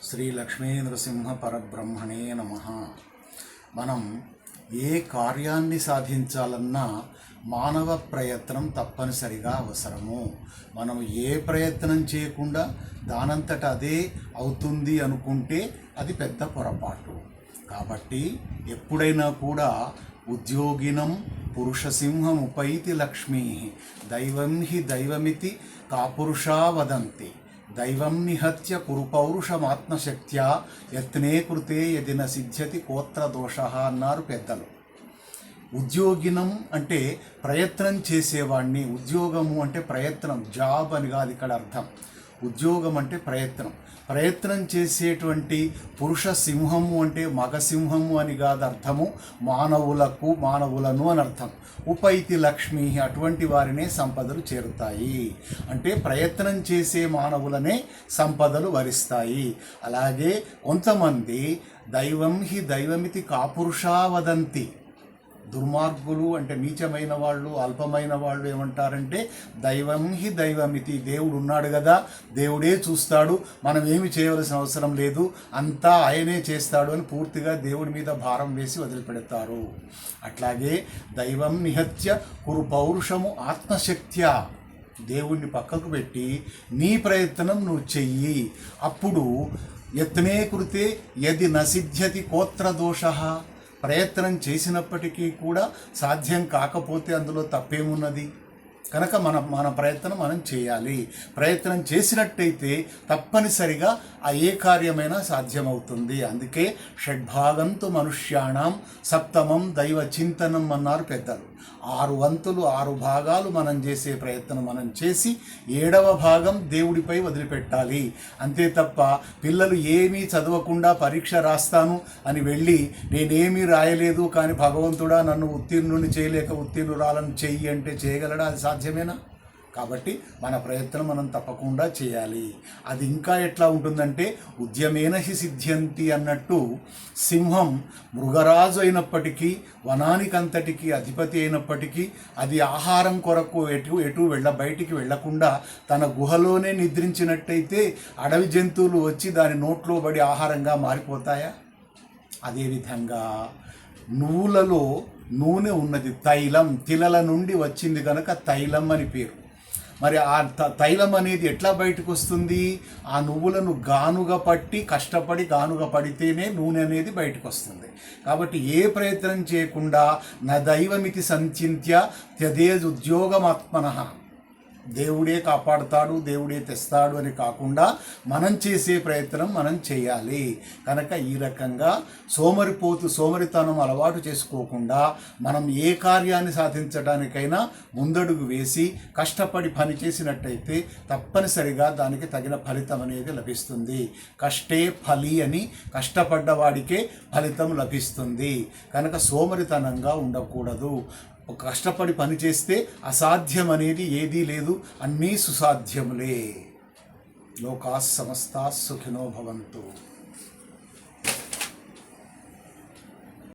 శ్రీ లక్ష్మీ నృసింహ పరబ్రహ్మణే నమః. మనం ఏ కార్యాన్ని సాధించాలన్నా మానవ ప్రయత్నం తప్పనిసరిగా అవసరము. మనం ఏ ప్రయత్నం చేయకుండా దానంతట అదే అవుతుంది అనుకుంటే అది పెద్ద పొరపాటు. కాబట్టి ఎప్పుడైనా కూడా ఉద్యోగినం పురుషసింహముపైతి లక్ష్మీ దైవం హి దైవమితి కాపురుషా వదంతి దైవం నిహత్య కురుపౌరుషమాత్మశక్త్యా యత్నే కృతే యదిన సిద్ధ్యతి కోత్ర దోష అన్నారు పెద్దలు. ఉద్యోగినం అంటే ప్రయత్నం చేసేవాడిని. ఉద్యోగము అంటే ప్రయత్నం, జాబ్ అని కాదు ఇక్కడ అర్థం. ఉద్యోగం అంటే ప్రయత్నం చేసేటువంటి పురుష సింహము అంటే మగ సింహము అని కాదు అర్థము. మానవులను అని అర్థం. ఉపైతి లక్ష్మి, అటువంటి వారినే సంపదలు చేరుతాయి. అంటే ప్రయత్నం చేసే మానవులనే సంపదలు వరిస్తాయి. అలాగే కొంతమంది దైవం హి దైవమితి కాపురుషా వదంతి. దుర్మార్గులు అంటే నీచమైన వాళ్ళు, అల్పమైన వాళ్ళు ఏమంటారంటే దైవం హి దైవమితి, దేవుడు ఉన్నాడు కదా, దేవుడే చూస్తాడు, మనం ఏమి చేయవలసిన అవసరం లేదు, అంతా ఆయనే చేస్తాడు అని పూర్తిగా దేవుడి మీద భారం వేసి వదిలిపెడతారు. అట్లాగే దైవం నిహత్య కురు పౌరుషము ఆత్మశక్త్యా, దేవుణ్ణి పక్కకు పెట్టి నీ ప్రయత్నం నువ్వు చెయ్యి. అప్పుడు యత్నే కృతే యది నసిద్ధ్యతి కోత్ర దోష, ప్రయత్నం చేసినప్పటికీ కూడా సాధ్యం కాకపోతే అందులో తప్పేమున్నది? కనుక మన ప్రయత్నం మనం చేయాలి. ప్రయత్నం చేసినట్టయితే తప్పనిసరిగా ఆ ఏ కార్యమైనా సాధ్యమవుతుంది. అందుకే షడ్భాగంతు మనుష్యాణం సప్తమం దైవ చింతనం అన్నారు పెద్దలు. 6 వంతులు 6 భాగాలు మనం చేసే ప్రయత్నం మనం చేసి 7వ భాగం దేవుడిపై వదిలిపెట్టాలి. అంతే తప్ప పిల్లలు ఏమీ చదవకుండా పరీక్ష రాస్తాను అని వెళ్ళి నేనేమీ రాయలేదు కానీ భగవంతుడా నన్ను ఉత్తీర్ణుని చేయలేక ఉత్తీర్ణురాలను చెయ్యి అంటే చేయగలడా? అది సాధ్యమేనా? కాబట్టి మన ప్రయత్నం మనం తప్పకుండా చేయాలి. అది ఇంకా ఎట్లా ఉంటుందంటే ఉద్యమేన హి సిద్ధ్యంతి అన్నట్టు సింహం మృగరాజు అయినప్పటికీ వనానికంతటికి అధిపతి అయినప్పటికీ అది ఆహారం కొరకు ఎటు బయటికి వెళ్లకుండా తన గుహలోనే నిద్రించినట్టయితే అడవి జంతువులు వచ్చి దాని నోట్లో పడి ఆహారంగా మారిపోతాయా? అదేవిధంగా నువ్వులలో నూనె ఉన్నది, తైలం, తిలల నుండి వచ్చింది కనుక తైలం అని పేరు. మరి ఆ తైలం అనేది ఎట్లా బయటకు వస్తుంది? ఆ నువ్వులను గానుగా పట్టి కష్టపడి గానుగా పడితేనే నూనె అనేది బయటకు వస్తుంది. కాబట్టి ఏ ప్రయత్నం చేయకుండా నా దైవమితి సంచింత్య త్యజేదుద్యోగమాత్మనః, దేవుడే కాపాడుతాడు, దేవుడే తెస్తాడు అని కాకుండా మనం చేసే ప్రయత్నం మనం చేయాలి. కనుక ఈ రకంగా సోమరితనం అలవాటు చేసుకోకుండా మనం ఏ కార్యాన్ని సాధించడానికైనా ముందడుగు వేసి కష్టపడి పని చేసినట్టయితే తప్పనిసరిగా దానికి తగిన ఫలితం అనేది లభిస్తుంది. కష్టే ఫలి అని, కష్టపడ్డవాడికే ఫలితం లభిస్తుంది. కనుక సోమరితనంగా ఉండకూడదు. కష్టపడి పని చేస్తే అసాధ్యం అనేది ఏదీ లేదు, అన్నీ సుసాధ్యములే. లోకాస్ సమస్తాస్ సుఖినో భవంతు.